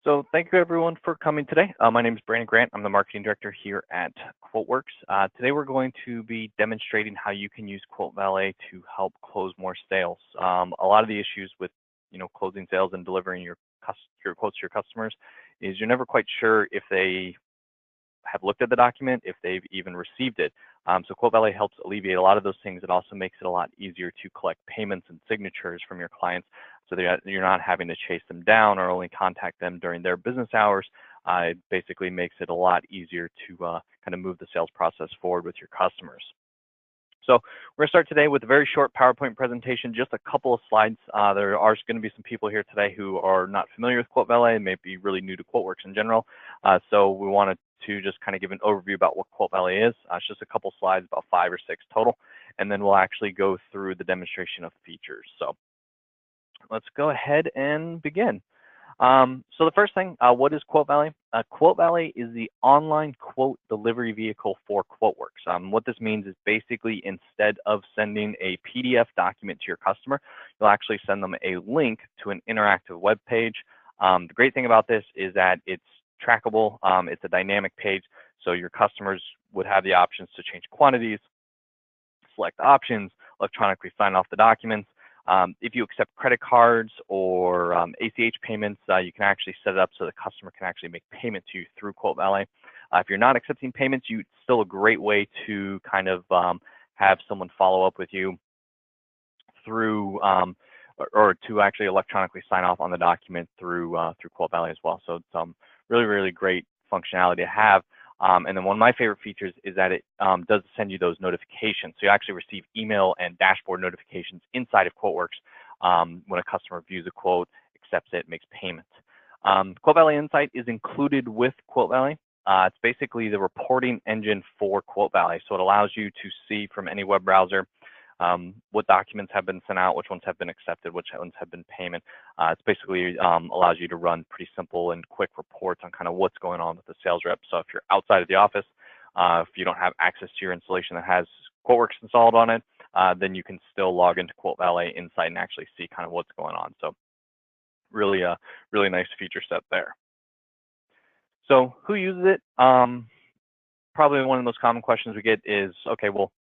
So thank you everyone for coming today. My name is Brandon Grant. I'm the marketing director here at QuoteWorks. Today we're going to be demonstrating how you can use QuoteValet to help close more sales. A lot of the issues with closing sales and delivering your quotes to your customers is you're never quite sure if they have looked at the document, if they've even received it. So QuoteValet helps alleviate a lot of those things. It also makes it a lot easier to collect payments and signatures from your clients so that you're not having to chase them down or only contact them during their business hours. It basically makes it a lot easier to kind of move the sales process forward with your customers. So we're going to start today with a very short PowerPoint presentation, just a couple of slides. There are going to be some people here today who are not familiar with QuoteValet and may be really new to QuoteWorks in general. So we wanted to just kind of give an overview about what QuoteValet is. It's just a couple slides, about 5 or 6 total, and then we'll actually go through the demonstration of features. So let's go ahead and begin. So the first thing, what is QuoteValet? QuoteValet is the online quote delivery vehicle for QuoteWorks. What this means is basically instead of sending a PDF document to your customer, you'll actually send them a link to an interactive web page. The great thing about this is that it's trackable. It's a dynamic page, so your customers would have the options to change quantities, select options, electronically sign off the documents. If you accept credit cards or ACH payments, you can actually set it up so the customer can actually make payment to you through QuoteValet. If you're not accepting payments, it's still a great way to kind of have someone follow up with you through or to actually electronically sign off on the document through QuoteValet as well. So it's really, really great functionality to have. And then one of my favorite features is that it does send you those notifications. So you actually receive email and dashboard notifications inside of QuoteWorks when a customer views a quote, accepts it, makes payment. QuoteValet Insight is included with QuoteValet. It's basically the reporting engine for QuoteValet. So it allows you to see from any web browser what documents have been sent out, which ones have been accepted, which ones have been payment. It's basically allows you to run pretty simple and quick reports on kind of what's going on with the sales rep. So if you're outside of the office, if you don't have access to your installation that has QuoteWorks installed on it, then you can still log into QuoteValet Insight and actually see kind of what's going on. So really a really nice feature set there. So who uses it? Probably one of the most common questions we get is, okay, well,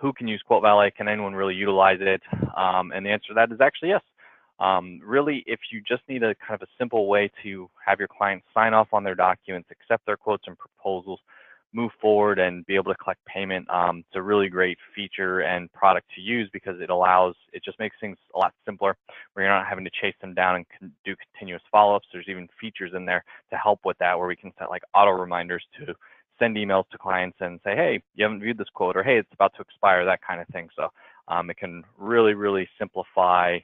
who can use QuoteValet? Can anyone really utilize it? And the answer to that is actually yes. Really, if you just need a kind of a simple way to have your clients sign off on their documents, accept their quotes and proposals, move forward and be able to collect payment, it's a really great feature and product to use because it just makes things a lot simpler where you're not having to chase them down and do continuous follow-ups. There's even features in there to help with that where we can set like auto reminders to send emails to clients and say, hey, you haven't viewed this quote, or hey, it's about to expire, that kind of thing. So it can really, really simplify,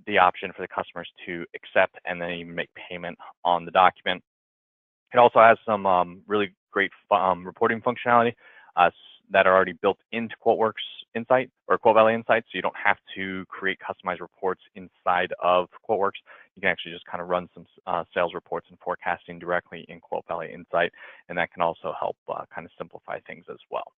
the option for the customers to accept and then even make payment on the document. It also has some really great reporting functionality that are already built into QuoteWorks Insight or QuoteValet Insight, so you don't have to create customized reports inside of QuoteWorks. You can actually just kind of run some sales reports and forecasting directly in QuoteValet Insight, and that can also help kind of simplify things as well.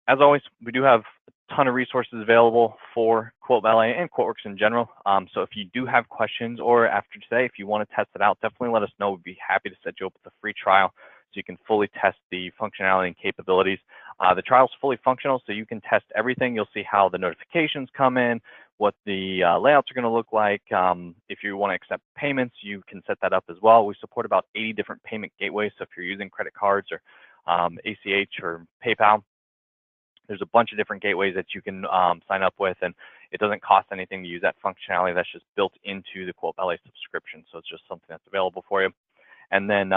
As always, we do have a ton of resources available for QuoteValet and QuoteWorks in general. So if you do have questions or after today, if you want to test it out, definitely let us know. We'd be happy to set you up with a free trial so you can fully test the functionality and capabilities. The trial is fully functional, so you can test everything. You'll see how the notifications come in, what the layouts are going to look like. If you want to accept payments, you can set that up as well. We support about 80 different payment gateways. So if you're using credit cards or ACH or PayPal, there's a bunch of different gateways that you can sign up with, and it doesn't cost anything to use that functionality. That's just built into the QuoteValet subscription, so it's just something that's available for you. And then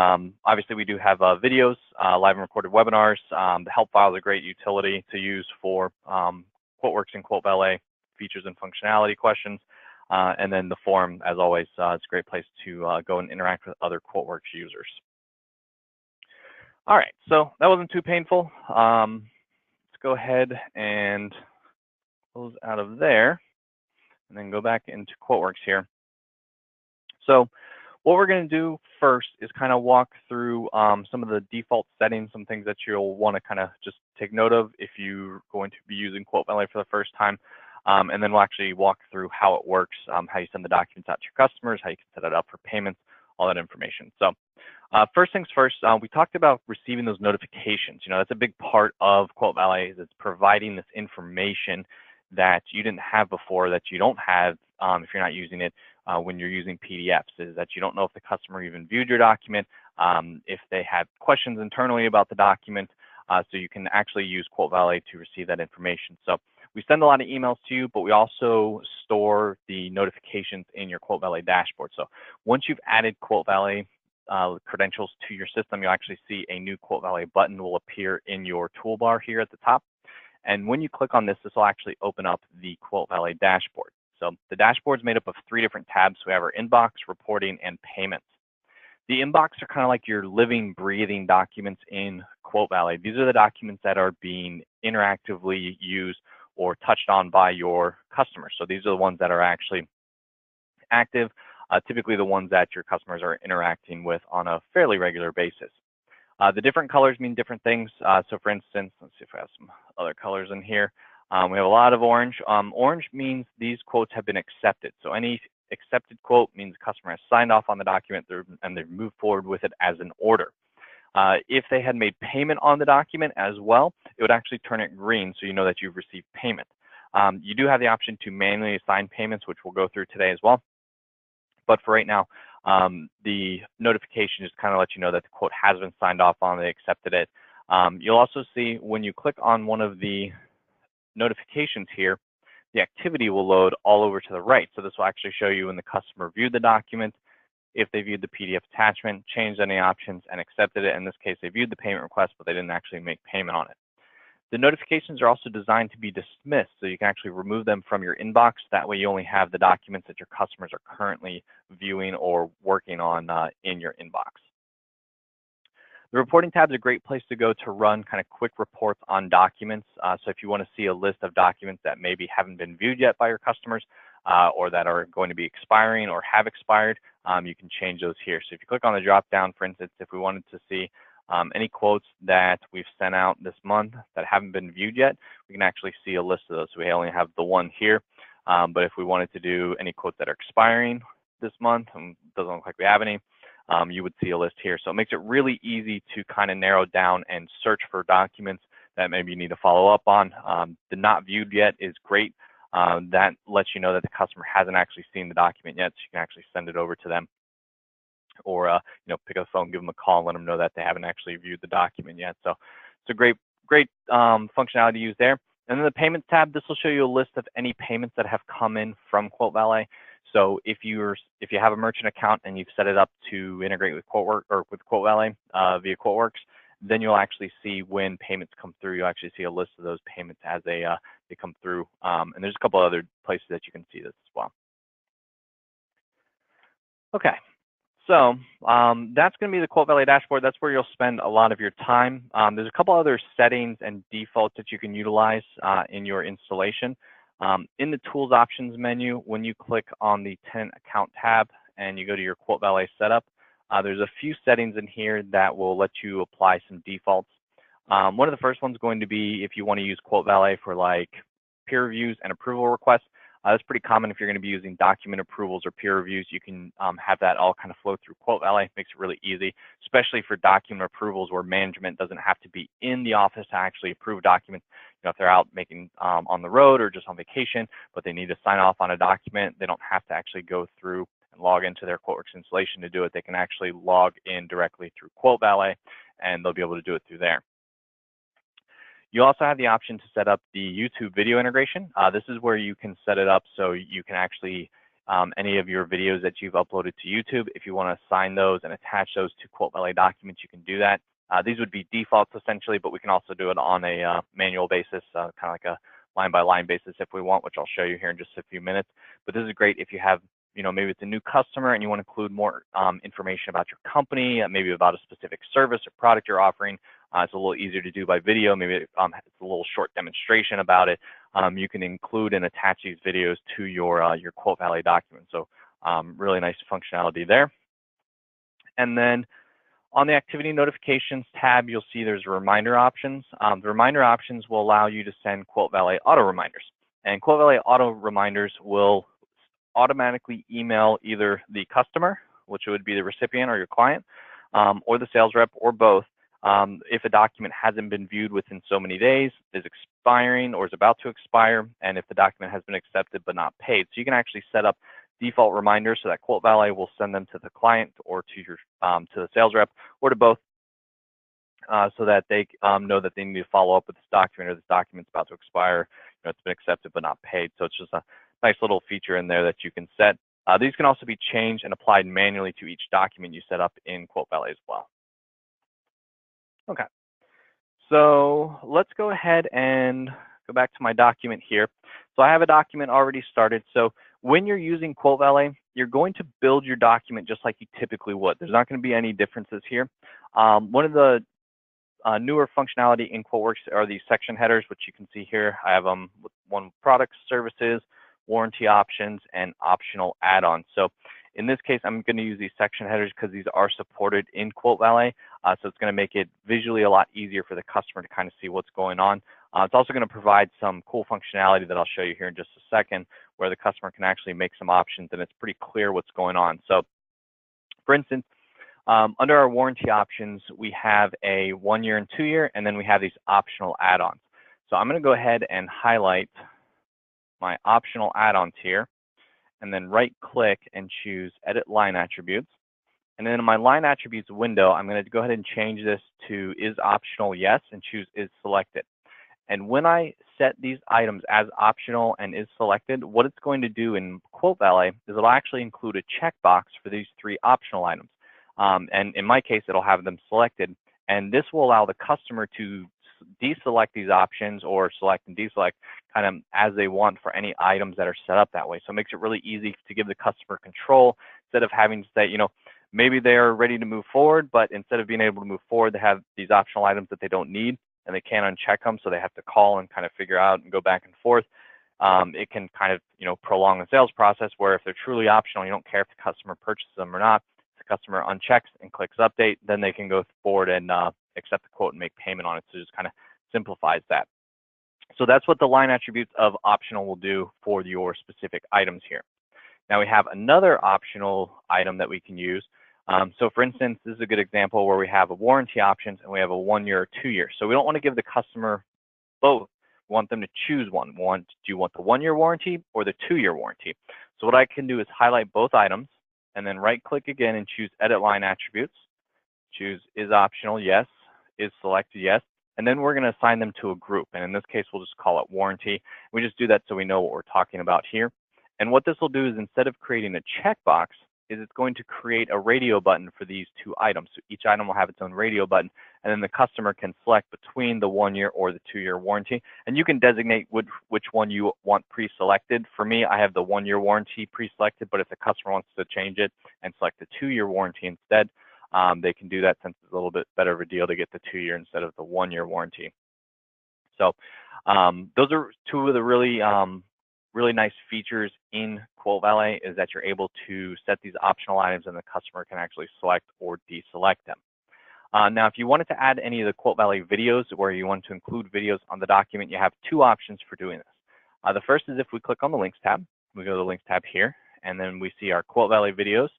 obviously we do have videos, live and recorded webinars. The help file is a great utility to use for QuoteWorks and QuoteValet features and functionality questions. And then the forum, as always, it's a great place to go and interact with other QuoteWorks users. All right, so that wasn't too painful. Let's go ahead and close out of there and then go back into QuoteWorks here. So what we're going to do first is kind of walk through some of the default settings, some things that you'll want to kind of just take note of if you're going to be using QuoteValet for the first time. and then we'll actually walk through how it works, how you send the documents out to your customers, how you can set it up for payments, all that information. So first things first, we talked about receiving those notifications. That's a big part of QuoteValet, is it's providing this information that you didn't have before, that you don't have if you're not using it when you're using PDFs, is that you don't know if the customer even viewed your document, if they had questions internally about the document, so you can actually use QuoteValet to receive that information. So we send a lot of emails to you, but we also store the notifications in your QuoteValet dashboard. So once you've added QuoteValet credentials to your system, you'll actually see a new QuoteValet button will appear in your toolbar here at the top. And when you click on this, this will actually open up the QuoteValet dashboard. So the dashboard is made up of 3 different tabs. We have our inbox, reporting, and payments. The inbox are kind of like your living, breathing documents in QuoteValet. These are the documents that are being interactively used or touched on by your customers. So these are the ones that are actually active, typically the ones that your customers are interacting with on a fairly regular basis. The different colors mean different things. So for instance, let's see if I have some other colors in here. We have a lot of orange. Orange means these quotes have been accepted. So any accepted quote means the customer has signed off on the document and they've moved forward with it as an order. If they had made payment on the document as well, it would actually turn it green, so you know that you've received payment. You do have the option to manually assign payments, which we'll go through today as well. But for right now, the notification just kind of lets you know that the quote has been signed off on, they accepted it. You'll also see when you click on one of the notifications here, the activity will load all over to the right. So this will actually show you when the customer viewed the document, if they viewed the PDF attachment, changed any options, and accepted it. In this case, they viewed the payment request, but they didn't actually make payment on it. The notifications are also designed to be dismissed, so you can actually remove them from your inbox. That way you only have the documents that your customers are currently viewing or working on in your inbox. The reporting tab is a great place to go to run kind of quick reports on documents. So if you want to see a list of documents that maybe haven't been viewed yet by your customers or that are going to be expiring or have expired, you can change those here. So if you click on the drop down, for instance, if we wanted to see any quotes that we've sent out this month that haven't been viewed yet, we can actually see a list of those. So we only have the one here, but if we wanted to do any quotes that are expiring this month, and it doesn't look like we have any, you would see a list here. So it makes it really easy to kind of narrow down and search for documents that maybe you need to follow up on. The not viewed yet is great. That lets you know that the customer hasn't actually seen the document yet, so you can actually send it over to them, or pick up the phone, give them a call, and let them know that they haven't actually viewed the document yet. So it's a great functionality to use there. And then the payments tab, this will show you a list of any payments that have come in from QuoteValet. So if you have a merchant account and you've set it up to integrate with QuoteValet via QuoteWorks, then you'll actually see when payments come through. You'll actually see a list of those payments as they come through. And there's a couple other places that you can see this as well. Okay. So that's going to be the QuoteValet dashboard. That's where you'll spend a lot of your time. There's a couple other settings and defaults that you can utilize in your installation. In the Tools Options menu, when you click on the Tenant Account tab and you go to your QuoteValet setup, there's a few settings in here that will let you apply some defaults. One of the first ones going to be if you want to use QuoteValet for like peer reviews and approval requests. That's pretty common if you're going to be using document approvals or peer reviews. You can have that all kind of flow through QuoteValet. Makes it really easy, especially for document approvals where management doesn't have to be in the office to actually approve documents. If they're out making on the road or just on vacation, but they need to sign off on a document, they don't have to actually go through and log into their QuoteWorks installation to do it. They can actually log in directly through QuoteValet, and they'll be able to do it through there. You also have the option to set up the YouTube video integration. This is where you can set it up so you can actually, any of your videos that you've uploaded to YouTube, if you want to assign those and attach those to QuoteValet documents, you can do that. These would be defaults essentially, but we can also do it on a manual basis, kind of like a line-by-line basis if we want, which I'll show you here in just a few minutes. But this is great if you have, maybe it's a new customer and you want to include more information about your company, maybe about a specific service or product you're offering. It's a little easier to do by video. Maybe it's a little short demonstration about it. You can include and attach these videos to your QuoteValet document. So really nice functionality there. And then on the Activity Notifications tab, you'll see there's reminder options. The reminder options will allow you to send QuoteValet auto reminders. And QuoteValet auto reminders will automatically email either the customer, which would be the recipient or your client, or the sales rep, or both, if a document hasn't been viewed within so many days, is expiring or is about to expire, and if the document has been accepted but not paid. So you can actually set up default reminders so that QuoteValet will send them to the client or to your to the sales rep or to both, so that they know that they need to follow up with this document, or this document's about to expire. It's been accepted but not paid. So it's just a nice little feature in there that you can set. These can also be changed and applied manually to each document you set up in QuoteValet as well. Okay, so let's go ahead and go back to my document here. So I have a document already started. So when you're using QuoteValet, you're going to build your document just like you typically would. There's not going to be any differences here. One of the newer functionality in QuoteWorks are these section headers, which you can see here. I have them with one products, services, warranty options, and optional add-ons. So in this case, I'm going to use these section headers because these are supported in QuoteValet. So it's going to make it visually a lot easier for the customer to kind of see what's going on. It's also going to provide some cool functionality that I'll show you here in just a second, where the customer can actually make some options and it's pretty clear what's going on. So for instance, under our warranty options, we have a 1 year and 2 year, and then we have these optional add-ons. So I'm going to go ahead and highlight my optional add-ons here, and then right click and choose edit line attributes. And then in my line attributes window, I'm going to go ahead and change this to is optional yes, and choose is selected. And when I set these items as optional and is selected, what it's going to do in QuoteValet is it'll actually include a checkbox for these 3 optional items. And in my case, it'll have them selected. And this will allow the customer to deselect these options or select and deselect kind of as they want for any items that are set up that way. So it makes it really easy to give the customer control instead of having to say, maybe they're ready to move forward, but instead of being able to move forward, they have these optional items that they don't need and they can't uncheck them. So they have to call and kind of figure out and go back and forth. It can kind of, prolong the sales process, where if they're truly optional, you don't care if the customer purchases them or not. If the customer unchecks and clicks update, then they can go forward and accept the quote and make payment on it. So it just kind of simplifies that. So that's what the line attributes of optional will do for your specific items here. Now we have another optional item that we can use. So for instance, this is a good example where we have a warranty options and we have a 1 year or 2 year. So we don't want to give the customer both. We want them to choose one. Do you want the 1 year warranty or the 2 year warranty? So what I can do is highlight both items and then right click again and choose edit line attributes. Choose is optional yes, is selected yes. And then we're going to assign them to a group. And in this case, we'll just call it warranty. We just do that so we know what we're talking about here. And what this will do is, instead of creating a checkbox, is it's going to create a radio button for these 2 items. So each item will have its own radio button, and then the customer can select between the 1 year or the 2 year warranty. And you can designate which one you want pre-selected. For me, I have the 1 year warranty pre-selected, but if the customer wants to change it and select the 2 year warranty instead, they can do that, since it's a little bit better of a deal to get the 2 year instead of the 1 year warranty. So those are 2 of the really nice features in QuoteValet, is that you're able to set these optional items and the customer can actually select or deselect them. Now, if you wanted to add any of the QuoteValet videos, where you want to include videos on the document, you have 2 options for doing this. The first is if we click on the Links tab. We go to the Links tab here, and then we see our QuoteValet videos.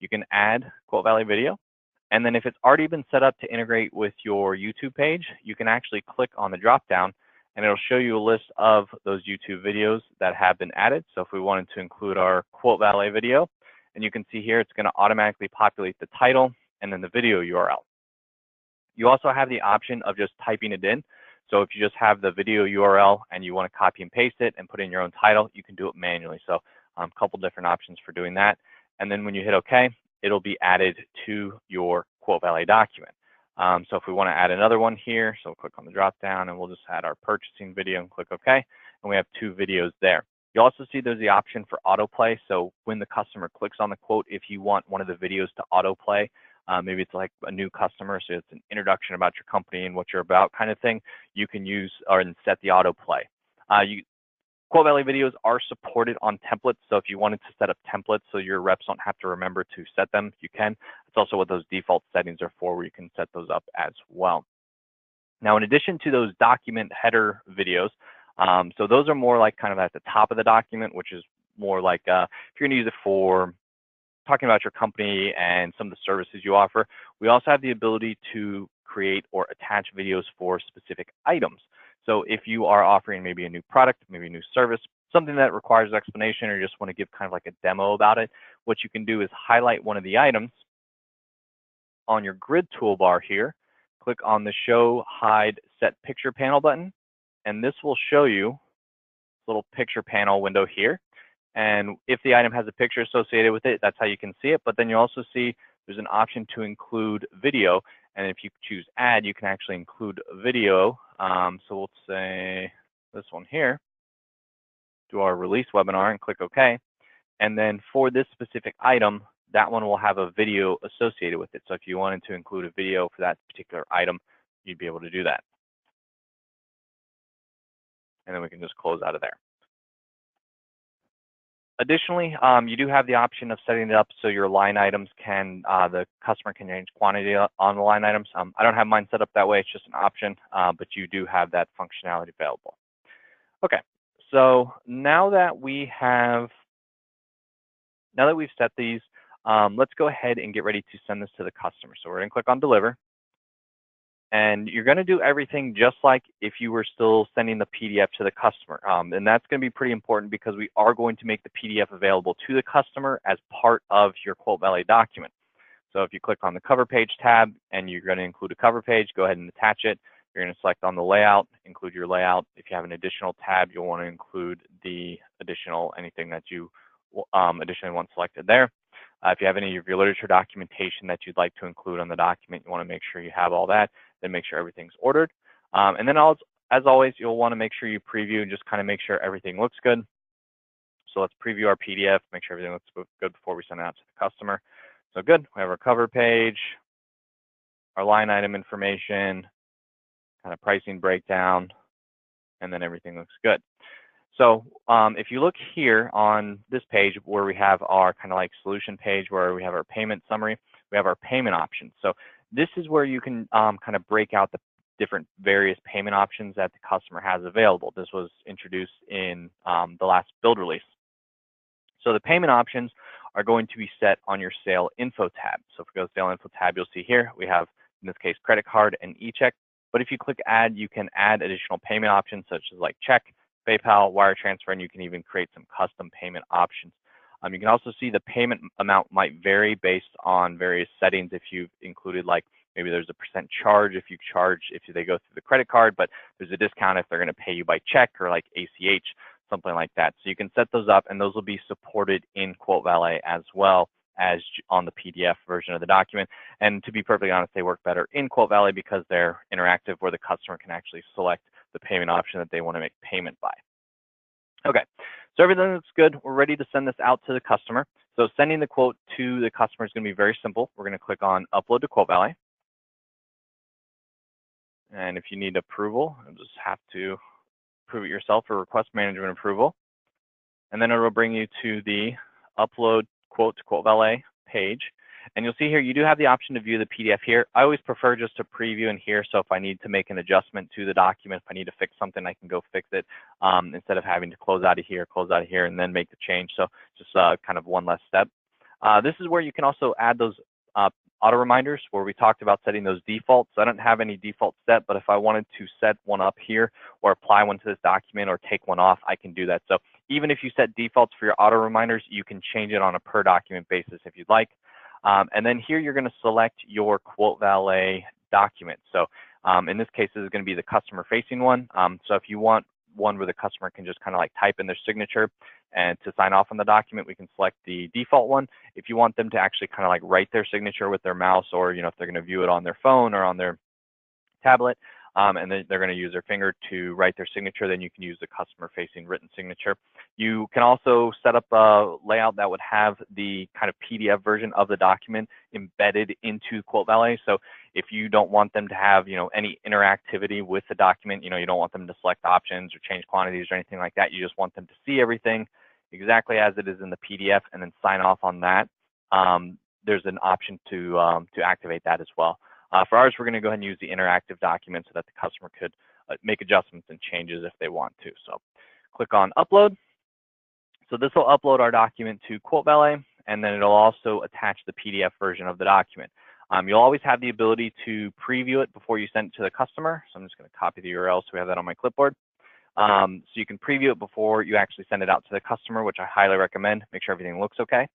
You can add QuoteValet video. And then if it's already been set up to integrate with your YouTube page, you can actually click on the drop-down, and it'll show you a list of those YouTube videos that have been added. So if we wanted to include our QuoteValet video, and you can see here, it's going to automatically populate the title and then the video URL. You also have the option of just typing it in. So if you just have the video URL and you want to copy and paste it and put in your own title, you can do it manually. So a couple different options for doing that. And then when you hit OK, it'll be added to your QuoteValet document. So if we want to add another one here, so we'll click on the drop down and we'll just add our purchasing video and click OK, and we have 2 videos there. You also see there's the option for autoplay. So when the customer clicks on the quote, if you want one of the videos to autoplay, maybe it's like a new customer, so it's an introduction about your company and what you're about kind of thing, you can use or set the autoplay. QuoteValet videos are supported on templates, so if you wanted to set up templates so your reps don't have to remember to set them, you can. It's also what those default settings are for, where you can set those up as well. Now, in addition to those document header videos, So those are more like kind of at the top of the document, which is more like if you're going to use it for talking about your company and some of the services you offer. We also have the ability to create or attach videos for specific items. So if you are offering maybe a new product, maybe a new service, something that requires explanation, or you just want to give kind of like a demo about it, what you can do is highlight one of the items on your grid toolbar here, click on the Show, Hide, Set Picture Panel button, and this will show you a little picture panel window here. And if the item has a picture associated with it, that's how you can see it. But then you also see there's an option to include video. And if you choose Add, you can actually include video. So we'll say this one here, do our release webinar and click OK. And then for this specific item, that one will have a video associated with it. So if you wanted to include a video for that particular item, you'd be able to do that. And then we can just close out of there. Additionally, you do have the option of setting it up so your line items can, the customer can change quantity on the line items. I don't have mine set up that way, it's just an option, but you do have that functionality available. Okay, so now that we've set these, let's go ahead and get ready to send this to the customer. So we're gonna click on Deliver. And you're going to do everything just like if you were still sending the PDF to the customer. And that's going to be pretty important because we are going to make the PDF available to the customer as part of your QuoteValet document. So if you click on the cover page tab and you're going to include a cover page, go ahead and attach it. You're going to select on the layout, include your layout. If you have an additional tab, you'll want to include the additional, anything that you additionally want selected there. If you have any of your literature documentation that you'd like to include on the document, you want to make sure you have all that, then make sure everything's ordered. And then as always, you'll want to make sure you preview and just kind of make sure everything looks good. So let's preview our PDF, make sure everything looks good before we send it out to the customer. So good, we have our cover page, our line item information, kind of pricing breakdown, and then everything looks good. So if you look here on this page where we have our kind of like solution page where we have our payment summary, we have our payment options. So this is where you can kind of break out the different various payment options that the customer has available. This was introduced in the last build release. So the payment options are going to be set on your sale info tab. So if we go to sale info tab, you'll see here we have, in this case, credit card and e-check. But if you click add, you can add additional payment options such as like check, PayPal, wire transfer, and you can even create some custom payment options. You can also see the payment amount might vary based on various settings. If you've included like maybe there's a percent charge if they go through the credit card, but there's a discount if they're going to pay you by check or like ACH, something like that. So you can set those up, and those will be supported in QuoteValet as well as on the PDF version of the document. And to be perfectly honest, they work better in QuoteValet because they're interactive, where the customer can actually select the payment option that they want to make payment by. Okay, so everything looks good. We're ready to send this out to the customer. So sending the quote to the customer is going to be very simple. We're going to click on Upload to QuoteValet. And if you need approval, you'll just have to approve it yourself or request management approval. And then it will bring you to the Upload Quote to QuoteValet page. And you'll see here, you do have the option to view the PDF here. I always prefer just to preview in here, so if I need to make an adjustment to the document, if I need to fix something, I can go fix it instead of having to close out of here, and then make the change. So just kind of one less step. This is where you can also add those auto reminders where we talked about setting those defaults. I don't have any default set, but if I wanted to set one up here or apply one to this document or take one off, I can do that. So even if you set defaults for your auto reminders, you can change it on a per document basis if you'd like. And then here you're going to select your QuoteValet document. So in this case, this is going to be the customer facing one. So if you want one where the customer can just kind of like type in their signature and to sign off on the document, we can select the default one. If you want them to actually kind of like write their signature with their mouse, or if they're going to view it on their phone or on their tablet, and then they're going to use their finger to write their signature, then you can use the customer-facing written signature. You can also set up a layout that would have the kind of PDF version of the document embedded into QuoteValet. So if you don't want them to have, any interactivity with the document, you don't want them to select options or change quantities or anything like that. You just want them to see everything exactly as it is in the PDF and then sign off on that. There's an option to activate that as well. For ours, we're going to go ahead and use the interactive document so that the customer could make adjustments and changes if they want to. So click on upload. So this will upload our document to QuoteValet, and then it'll also attach the PDF version of the document. You'll always have the ability to preview it before you send it to the customer. So I'm just going to copy the URL so we have that on my clipboard. So you can preview it before you actually send it out to the customer, which I highly recommend. Make sure everything looks okay.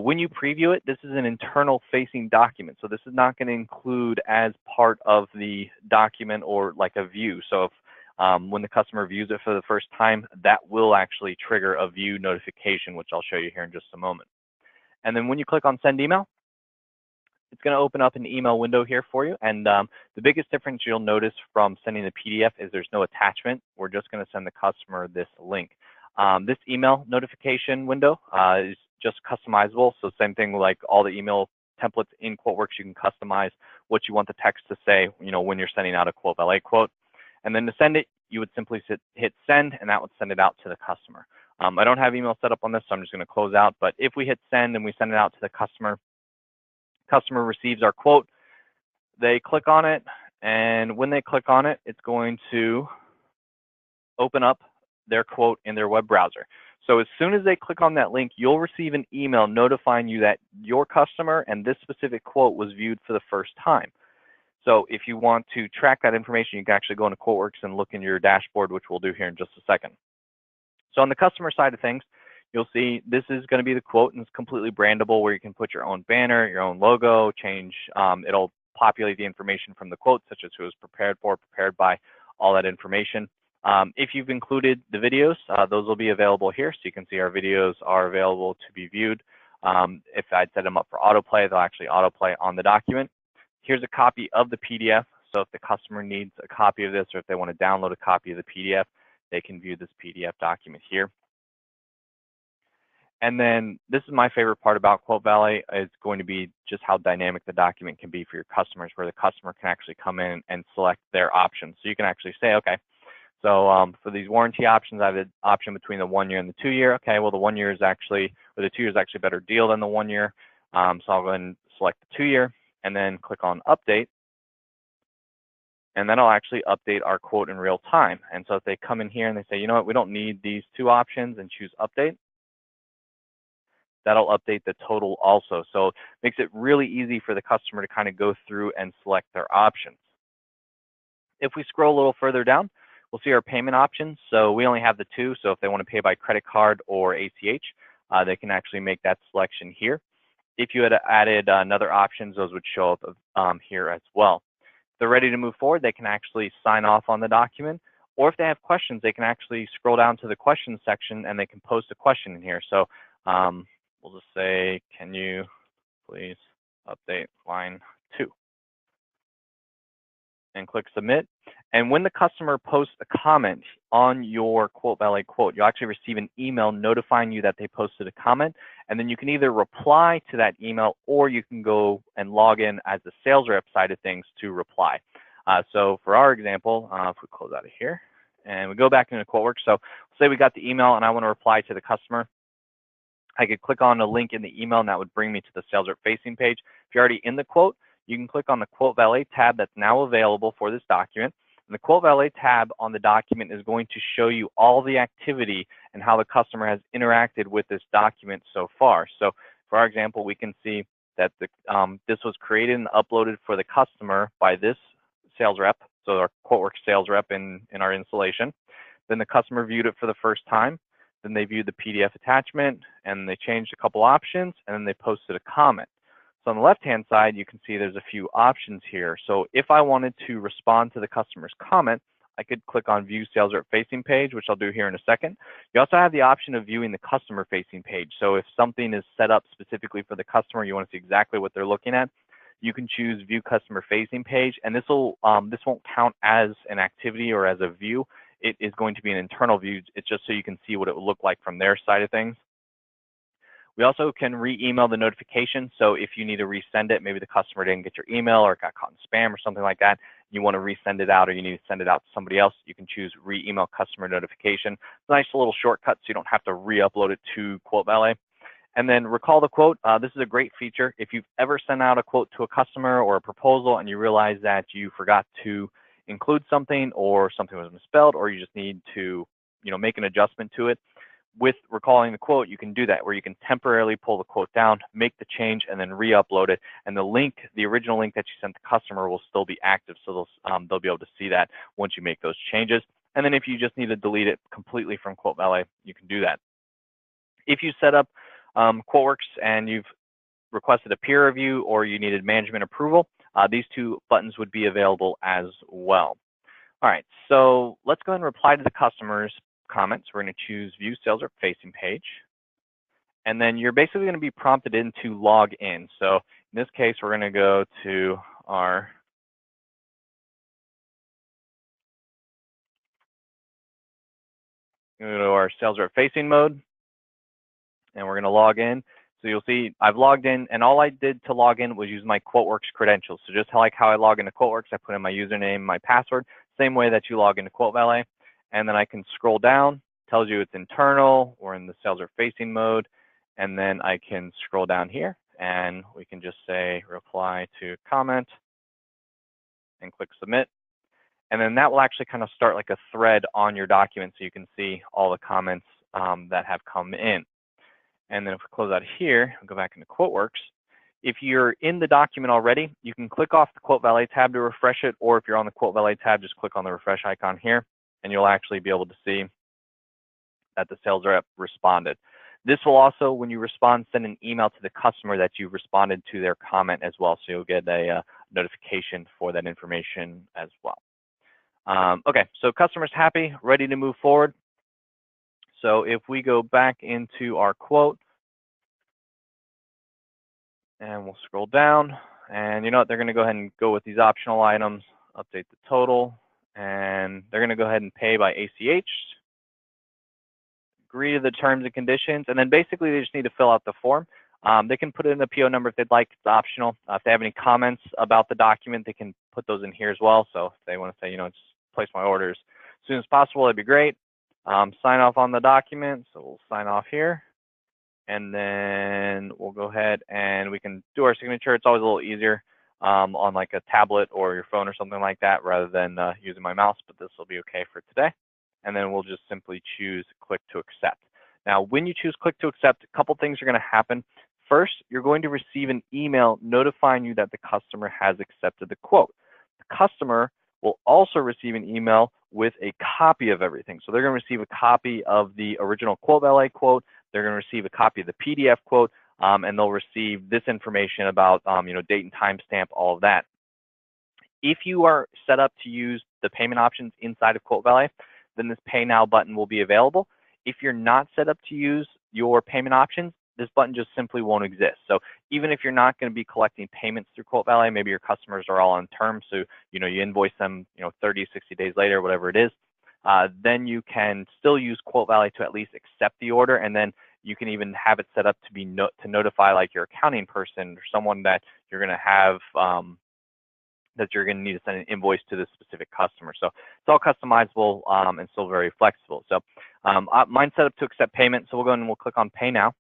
When you preview it, this is an internal facing document. So this is not going to include as part of the document or like a view. So if when the customer views it for the first time, that will actually trigger a view notification, which I'll show you here in just a moment. And then when you click on send email, it's going to open up an email window here for you. And the biggest difference you'll notice from sending the PDF is there's no attachment. We're just going to send the customer this link. This email notification window is just customizable. So same thing like all the email templates in QuoteWorks, you can customize what you want the text to say, when you're sending out a QuoteValet quote. And then to send it, you would simply hit send, and that would send it out to the customer. I don't have email set up on this, so I'm just going to close out. But if we hit send and we send it out to the customer receives our quote, they click on it, and when they click on it, it's going to open up their quote in their web browser. So as soon as they click on that link, you'll receive an email notifying you that your customer and this specific quote was viewed for the first time. So if you want to track that information, you can actually go into QuoteWorks and look in your dashboard, which we'll do here in just a second. So on the customer side of things, you'll see this is going to be the quote, and it's completely brandable where you can put your own banner, your own logo, change. It'll populate the information from the quote, such as who was prepared for, prepared by, all that information. If you've included the videos, those will be available here. So you can see our videos are available to be viewed. If I'd set them up for autoplay, they'll actually autoplay on the document. Here's a copy of the PDF. So if the customer needs a copy of this, or if they want to download a copy of the PDF, they can view this PDF document here. And then this is my favorite part about QuoteValet. Is going to be just how dynamic the document can be for your customers, where the customer can actually come in and select their options. So you can actually say, okay, so for these warranty options, I have an option between the 1 year and the 2 year. Okay, well the 1 year is actually, or the 2 year is actually a better deal than the 1 year. So I'll go ahead and select the 2 year and then click on update. And then I'll actually update our quote in real time. And so if they come in here and they say, you know what, we don't need these two options, and choose update, that'll update the total also. So it makes it really easy for the customer to kind of go through and select their options. If we scroll a little further down, we'll see our payment options. So we only have the two. So if they want to pay by credit card or ACH, they can actually make that selection here. If you had added another options, those would show up here as well. If they're ready to move forward, they can actually sign off on the document. Or if they have questions, they can actually scroll down to the questions section and they can post a question in here. So we'll just say, can you please update line 2? And click submit. And when the customer posts a comment on your QuoteValet quote, you'll actually receive an email notifying you that they posted a comment. And then you can either reply to that email, or you can go and log in as the sales rep side of things to reply. So for our example, if we close out of here and we go back into QuoteWorks, so say we got the email and I want to reply to the customer, I could click on a link in the email and that would bring me to the sales rep facing page. If you're already in the quote, you can click on the QuoteValet tab that's now available for this document. And the QuoteValet tab on the document is going to show you all the activity and how the customer has interacted with this document so far. So for our example, we can see that this was created and uploaded for the customer by this sales rep, so our QuoteWorks sales rep in our installation. Then the customer viewed it for the first time. Then they viewed the PDF attachment, and they changed a couple options, and then they posted a comment. So on the left-hand side, you can see there's a few options here. So if I wanted to respond to the customer's comment, I could click on View Sales Rep Facing Page, which I'll do here in a second. You also have the option of viewing the customer-facing page. So if something is set up specifically for the customer, you want to see exactly what they're looking at, you can choose View Customer-Facing Page, and this won't count as an activity or as a view. It is going to be an internal view. It's just so you can see what it would look like from their side of things. We also can re-email the notification. So if you need to resend it, maybe the customer didn't get your email or it got caught in spam or something like that, you want to resend it out or you need to send it out to somebody else, you can choose re-email customer notification. It's a nice little shortcut so you don't have to re-upload it to QuoteValet. And then recall the quote. This is a great feature. If you've ever sent out a quote to a customer or a proposal and you realize that you forgot to include something, or something was misspelled, or you just need to, make an adjustment to it. With recalling the quote, you can do that, where you can temporarily pull the quote down, make the change, and then re-upload it. And the original link that you sent the customer will still be active, so they'll be able to see that once you make those changes. And then if you just need to delete it completely from QuoteValet, you can do that. If you set up QuoteWorks and you've requested a peer review or you needed management approval, these two buttons would be available as well. All right, so let's go ahead and reply to the customer's comments. We're going to choose View Sales Rep Facing Page. And then you're basically going to be prompted in to log in. So in this case, we're going to go to our Sales Rep Facing mode, and we're going to log in. So you'll see I've logged in, and all I did to log in was use my QuoteWorks credentials. So just like how I log into QuoteWorks, I put in my username, my password, same way that you log into QuoteValet. And then I can scroll down, tells you it's internal, or in the Sales Rep Facing mode. And then I can scroll down here, and we can just say reply to comment and click submit. And then that will actually kind of start like a thread on your document, so you can see all the comments that have come in. And then if we close out here and go back into QuoteWorks, if you're in the document already, you can click off the QuoteValet tab to refresh it, or if you're on the QuoteValet tab, just click on the refresh icon here, and you'll actually be able to see that the sales rep responded. This will also, when you respond, send an email to the customer that you've responded to their comment as well, so you'll get a notification for that information as well. Okay, so customer's happy, ready to move forward. So if we go back into our quote, and we'll scroll down, and you know what, they're going to go ahead and go with these optional items, update the total, and they're going to go ahead and pay by ACH, agree to the terms and conditions, and then basically they just need to fill out the form. They can put in the PO number if they'd like, it's optional. If they have any comments about the document, they can put those in here as well. So if they want to say, just place my orders as soon as possible, that'd be great. Sign off on the document, so we'll sign off here. And then we'll go ahead and we can do our signature. It's always a little easier on like a tablet or your phone or something like that rather than using my mouse, but this will be okay for today. And then we'll just simply choose click to accept. Now, when you choose click to accept, a couple things are going to happen. First, you're going to receive an email notifying you that the customer has accepted the quote. The customer will also receive an email with a copy of everything. So they're going to receive a copy of the original QuoteValet quote. They're going to receive a copy of the PDF quote, and they'll receive this information about, date and timestamp, all of that. If you are set up to use the payment options inside of QuoteValet, then this Pay Now button will be available. If you're not set up to use your payment options, this button just simply won't exist. So even if you're not going to be collecting payments through QuoteValet, maybe your customers are all on terms, so you invoice them 30, 60 days later, whatever it is, then you can still use QuoteValet to at least accept the order, and then you can even have it set up to be to notify like your accounting person or someone that you're going to have that you're going to need to send an invoice to this specific customer. So it's all customizable and still very flexible. So mine's set up to accept payment, so we'll go ahead and we'll click on Pay Now.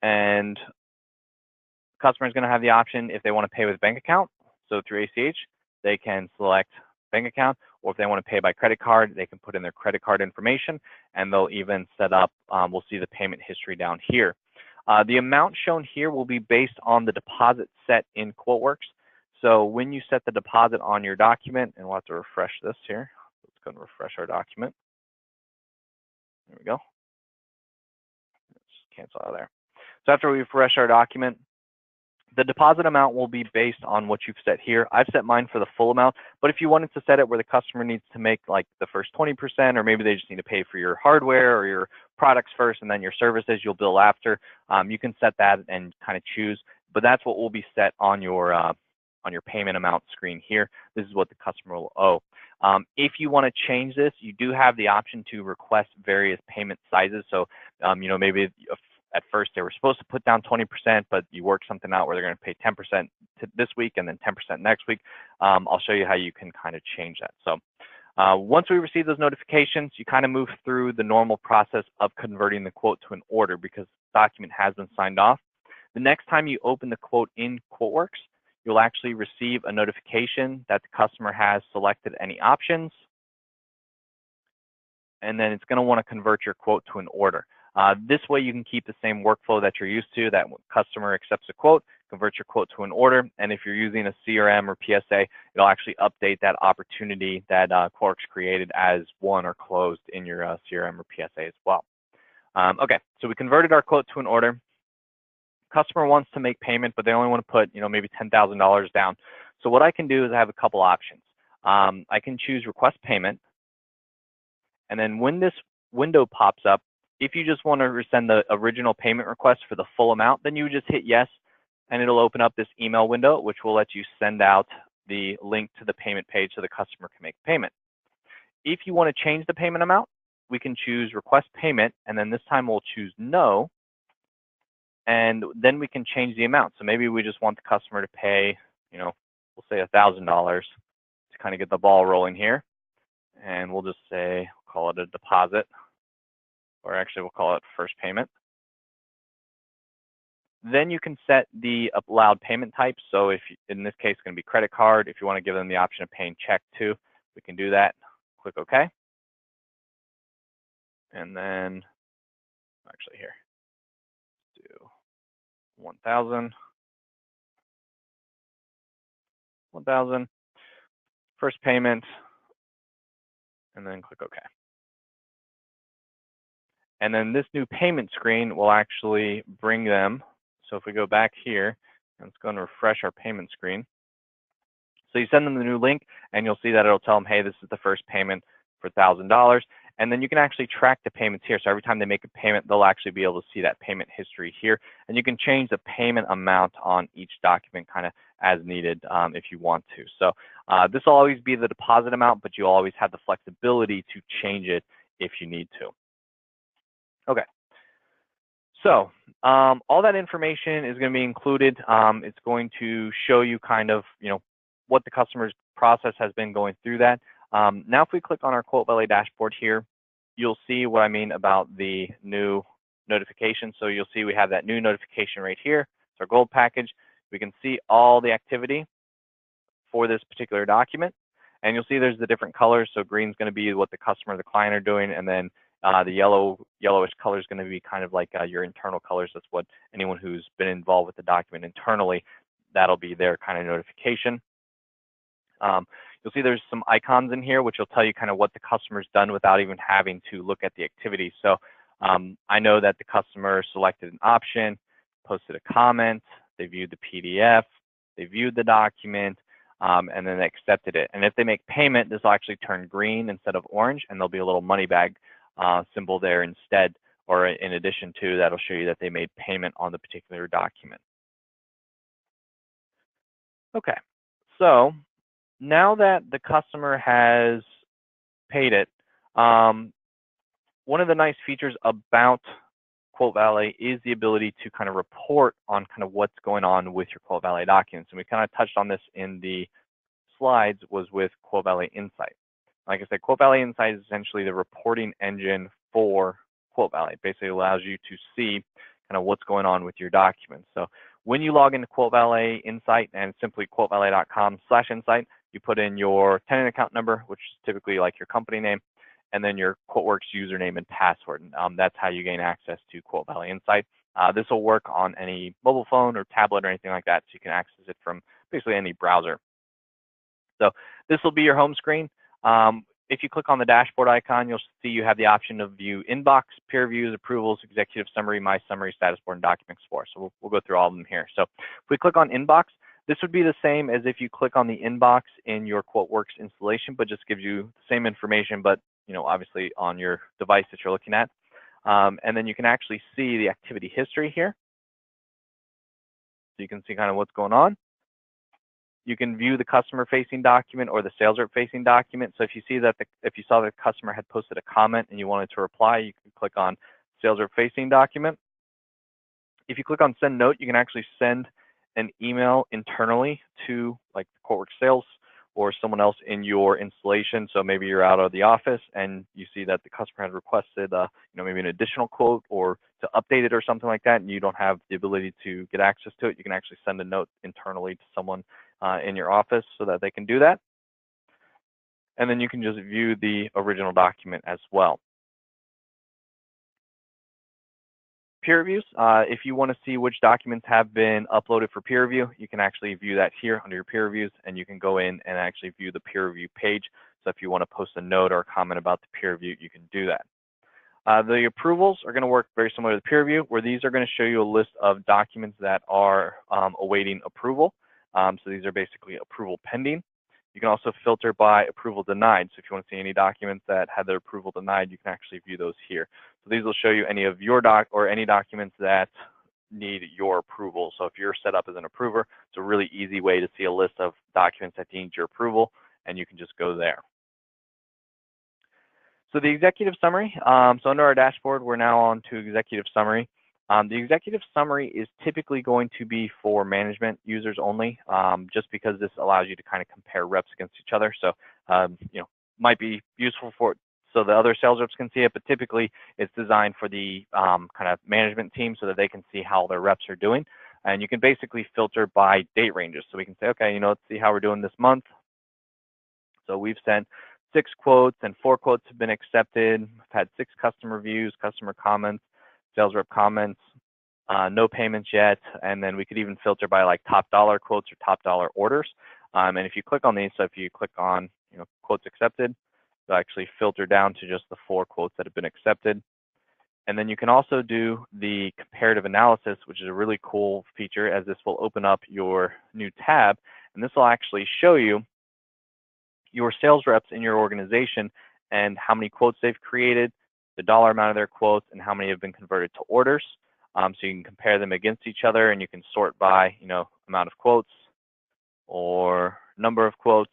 And the customer is going to have the option if they want to pay with bank account. So through ACH, they can select bank account, or if they want to pay by credit card, they can put in their credit card information, and they'll even set up, we'll see the payment history down here. The amount shown here will be based on the deposit set in QuoteWorks. So when you set the deposit on your document, and we'll have to refresh this here. Let's go and refresh our document. There we go. Let's cancel out of there. So after we refresh our document, the deposit amount will be based on what you've set here. I've set mine for the full amount, but if you wanted to set it where the customer needs to make like the first 20%, or maybe they just need to pay for your hardware or your products first and then your services you'll bill after, you can set that and kind of choose, but that's what will be set on your payment amount screen here. This is what the customer will owe. If you want to change this, you do have the option to request various payment sizes. So, maybe at first they were supposed to put down 20%, but you work something out where they're going to pay 10% this week and then 10% next week. I'll show you how you can kind of change that. So once we receive those notifications, you kind of move through the normal process of converting the quote to an order because the document has been signed off. The next time you open the quote in QuoteWorks, you'll actually receive a notification that the customer has selected any options, and then it's going to want to convert your quote to an order. This way you can keep the same workflow that you're used to, that when customer accepts a quote, convert your quote to an order, and if you're using a CRM or PSA, it'll actually update that opportunity that QuoteWorks created as won or closed in your CRM or PSA as well. Okay, so we converted our quote to an order. Customer wants to make payment, but they only want to put, maybe $10,000 down. So what I can do is I have a couple options. I can choose request payment, and then when this window pops up, if you just want to send the original payment request for the full amount, then you would just hit yes, and it'll open up this email window, which will let you send out the link to the payment page so the customer can make payment. If you want to change the payment amount, we can choose request payment, and then this time we'll choose no, and then we can change the amount. So maybe we just want the customer to pay, we'll say $1,000 to kind of get the ball rolling here, and we'll just say, call it a deposit, or actually we'll call it first payment. Then you can set the allowed payment type. So if in this case, it's going to be credit card. If you want to give them the option of paying check too, we can do that. Click OK. And then actually here, do 1,000, 1,000, first payment, and then click OK. And then this new payment screen will actually bring them. So if we go back here, and let's go and refresh our payment screen. So you send them the new link, and you'll see that it'll tell them, hey, this is the first payment for $1,000. And then you can actually track the payments here. So every time they make a payment, they'll actually be able to see that payment history here. And you can change the payment amount on each document kind of as needed if you want to. So this will always be the deposit amount, but you'll always have the flexibility to change it if you need to. Okay. So all that information is going to be included. It's going to show you kind of, what the customer's process has been going through that. Now, if we click on our QuoteValet dashboard here, you'll see what I mean about the new notification. So you'll see we have that new notification right here. It's our gold package. We can see all the activity for this particular document. And you'll see there's the different colors. So green is going to be what the customer or the client are doing, and then the yellowish color is going to be kind of like your internal colors. That's what anyone who's been involved with the document internally, that'll be their kind of notification. You'll see there's some icons in here, which will tell you kind of what the customer's done without even having to look at the activity. So I know that the customer selected an option, posted a comment, they viewed the PDF, they viewed the document, and then they accepted it. And if they make payment, this will actually turn green instead of orange, and there'll be a little money bag symbol there instead, or in addition to, that'll show you that they made payment on the particular document. Okay, so now that the customer has paid it, one of the nice features about QuoteValet is the ability to kind of report on kind of what's going on with your QuoteValet documents. And we kind of touched on this in the slides, was with QuoteValet Insight. Like I said, QuoteValet Insight is essentially the reporting engine for QuoteValet. It basically allows you to see kind of what's going on with your documents. So when you log into QuoteValet Insight, and simply quotevalet.com/insight, you put in your tenant account number, which is typically like your company name, and then your QuoteWorks username and password. And that's how you gain access to QuoteValet Insight. This will work on any mobile phone or tablet or anything like that, so you can access it from basically any browser. So this will be your home screen. If you click on the dashboard icon, you'll see you have the option of view inbox, peer reviews, approvals, executive summary, my summary, status board, and document explorer. So we'll go through all of them here. So if we click on inbox, this would be the same as if you click on the inbox in your QuoteWorks installation, but just gives you the same information, but obviously on your device that you're looking at. And then you can actually see the activity history here. So you can see kind of what's going on. You can view the customer-facing document or the sales rep-facing document. So if you see that, if you saw the customer had posted a comment and you wanted to reply, you can click on sales rep-facing document. If you click on send note, you can actually send an email internally to like the QuoteWorks sales or someone else in your installation. So maybe you're out of the office and you see that the customer had requested, maybe an additional quote or to update it or something like that, and you don't have the ability to get access to it. You can actually send a note internally to someone in your office so that they can do that. And then you can just view the original document as well. Peer reviews, if you want to see which documents have been uploaded for peer review, you can actually view that here under your peer reviews, and you can go in and actually view the peer review page. So if you want to post a note or a comment about the peer review, you can do that. The approvals are going to work very similar to the peer review, where these are going to show you a list of documents that are awaiting approval. So these are basically approval pending. You can also filter by approval denied. So if you want to see any documents that had their approval denied, you can actually view those here. So these will show you any of your any documents that need your approval. So if you're set up as an approver, it's a really easy way to see a list of documents that need your approval, and you can just go there. So the executive summary, so under our dashboard, we're now on to executive summary. The executive summary is typically going to be for management users only, just because this allows you to kind of compare reps against each other. So, might be useful so the other sales reps can see it, but typically it's designed for the kind of management team so that they can see how their reps are doing. And you can basically filter by date ranges. So we can say, okay, let's see how we're doing this month. So we've sent 6 quotes and 4 quotes have been accepted. We've had 6 customer reviews, customer comments, sales rep comments, no payments yet. And then we could even filter by like top dollar quotes or top dollar orders. And if you click on these, so if you click on quotes accepted, it'll actually filter down to just the 4 quotes that have been accepted. And then you can also do the comparative analysis, which is a really cool feature, as this will open up your new tab. And this will actually show you your sales reps in your organization and how many quotes they've created, the dollar amount of their quotes, and how many have been converted to orders. So you can compare them against each other, and you can sort by, amount of quotes or number of quotes.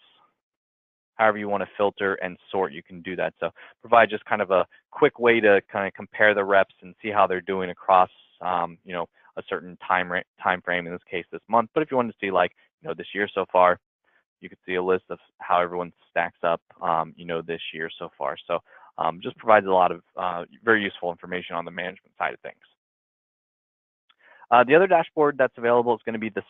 However you want to filter and sort, you can do that. So provide just kind of a quick way to kind of compare the reps and see how they're doing across, a certain time frame, in this case, this month. But if you wanted to see this year so far, you could see a list of how everyone stacks up, this year so far. So just provides a lot of very useful information on the management side of things. The other dashboard that's available is going to be this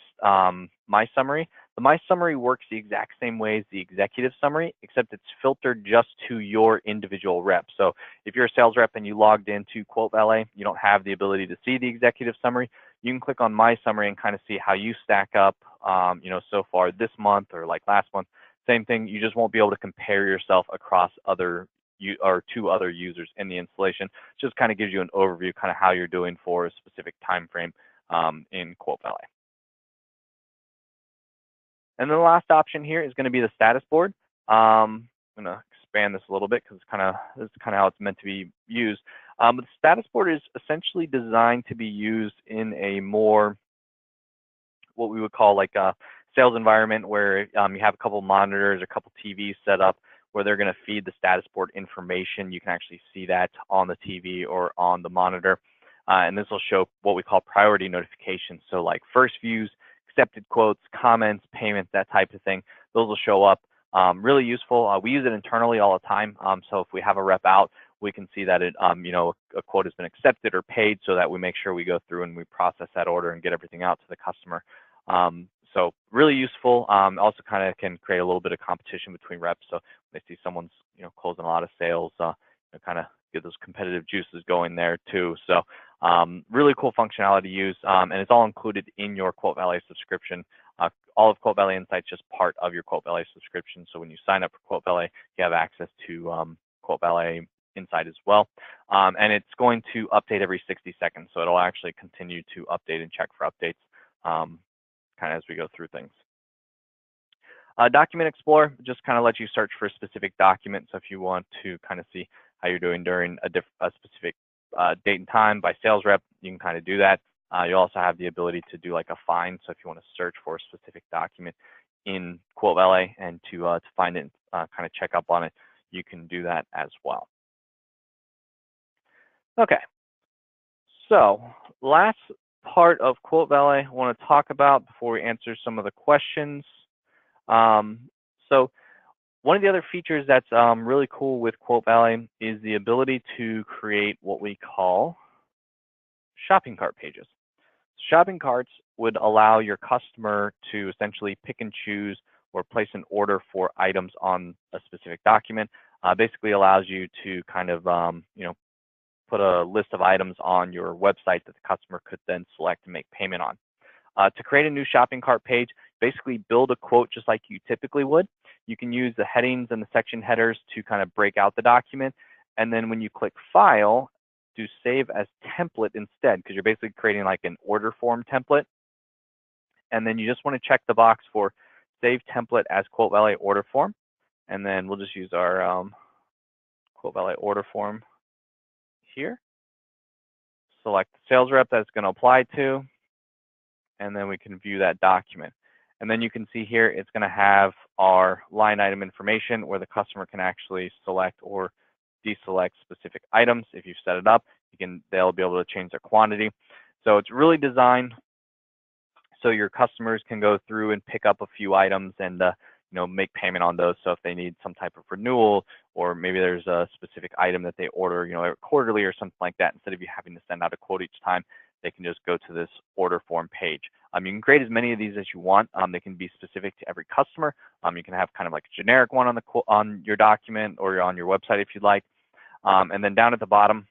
My Summary. The My Summary works the exact same way as the Executive Summary, except it's filtered just to your individual rep. So if you're a sales rep and you logged into QuoteValet, you don't have the ability to see the Executive Summary. You can click on My Summary and kind of see how you stack up, so far this month or like last month. Same thing, you just won't be able to compare yourself across two other users in the installation. Just kind of gives you an overview, kind of how you're doing for a specific time frame in QuoteValet. And then the last option here is going to be the status board. I'm going to expand this a little bit because this is kind of how it's meant to be used. But the status board is essentially designed to be used in a more, what we would call like a sales environment, where you have a couple monitors, a couple TVs set up where they're going to feed the status board information. You can actually see that on the TV or on the monitor. And this will show what we call priority notifications. So like first views, accepted quotes, comments, payments, that type of thing. Those will show up. Really useful. We use it internally all the time. So if we have a rep out, we can see that a quote has been accepted or paid, so that we make sure we go through and we process that order and get everything out to the customer. So really useful. Also kind of can create a little bit of competition between reps. So when they see someone's closing a lot of sales, kind of get those competitive juices going there too. So really cool functionality to use, and it's all included in your QuoteValet subscription. All of QuoteValet Insights is just part of your QuoteValet subscription. So when you sign up for QuoteValet, you have access to QuoteValet Insight as well. And it's going to update every 60 seconds. So it'll actually continue to update and check for updates kind of as we go through things. Document Explorer just kind of lets you search for a specific document. So if you want to kind of see how you're doing during a specific date and time by sales rep, you can kind of do that. You also have the ability to do like a find. So if you want to search for a specific document in QuoteValet and to find it, kind of check up on it, you can do that as well. Okay, so last part of QuoteValet I want to talk about before we answer some of the questions. So one of the other features that's really cool with QuoteValet is the ability to create what we call shopping cart pages. Shopping carts would allow your customer to essentially pick and choose or place an order for items on a specific document. Basically allows you to kind of put a list of items on your website that the customer could then select and make payment on. To create a new shopping cart page, basically build a quote just like you typically would. You can use the headings and the section headers to kind of break out the document. And then when you click File, do Save as Template instead, because you're basically creating like an order form template. And then you just want to check the box for Save Template as QuoteValet Order Form. And then we'll just use our QuoteValet Order Form here. Select the sales rep that's going to apply to, and then we can view that document. And then you can see here, it's going to have our line item information where the customer can actually select or deselect specific items. If you've set it up, they'll be able to change their quantity. So it's really designed so your customers can go through and pick up a few items and make payment on those. So if they need some type of renewal, or maybe there's a specific item that they order, quarterly or something like that, instead of you having to send out a quote each time, they can just go to this order form page. You can create as many of these as you want. They can be specific to every customer. You can have kind of like a generic one on your document or on your website if you'd like. And then down at the bottom,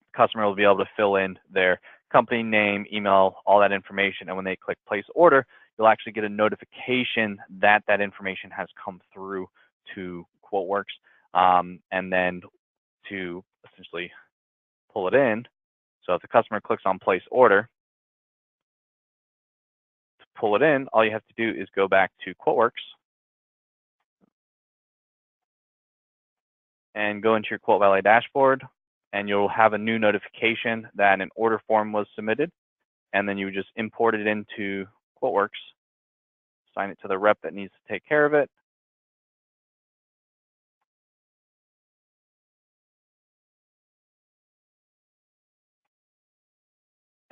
the customer will be able to fill in their company name, email, all that information. And when they click place order, you'll actually get a notification that that information has come through to QuoteWorks. And then to essentially pull it in, so if the customer clicks on place order, to pull it in, all you have to do is go back to QuoteWorks and go into your QuoteValet dashboard, and you'll have a new notification that an order form was submitted, and then you just import it into QuoteWorks, assign it to the rep that needs to take care of it,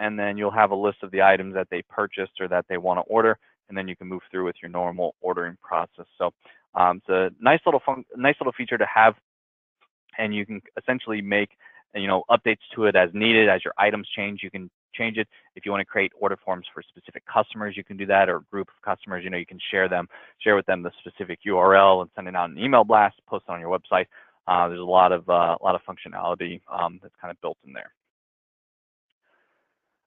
and then you'll have a list of the items that they purchased or that they want to order, and then you can move through with your normal ordering process. So it's a nice little feature to have, and you can essentially make updates to it as needed. As your items change, you can change it. If you want to create order forms for specific customers, you can do that, or a group of customers. You can share with them the specific URL and send it out an email blast, post it on your website. There's a lot of functionality that's kind of built in there.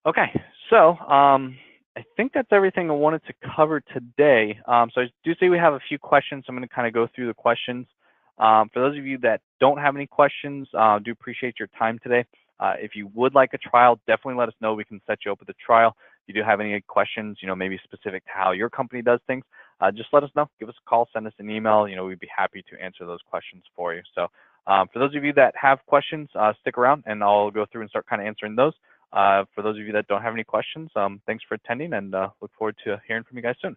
Okay, so I think that's everything I wanted to cover today. So I do see we have a few questions. So I'm going to kind of go through the questions. For those of you that don't have any questions, do appreciate your time today. If you would like a trial, definitely let us know. We can set you up with a trial. If you do have any questions, maybe specific to how your company does things, just let us know. Give us a call, send us an email. We'd be happy to answer those questions for you. So for those of you that have questions, stick around and I'll go through and start kind of answering those. For those of you that don't have any questions, thanks for attending, and look forward to hearing from you guys soon.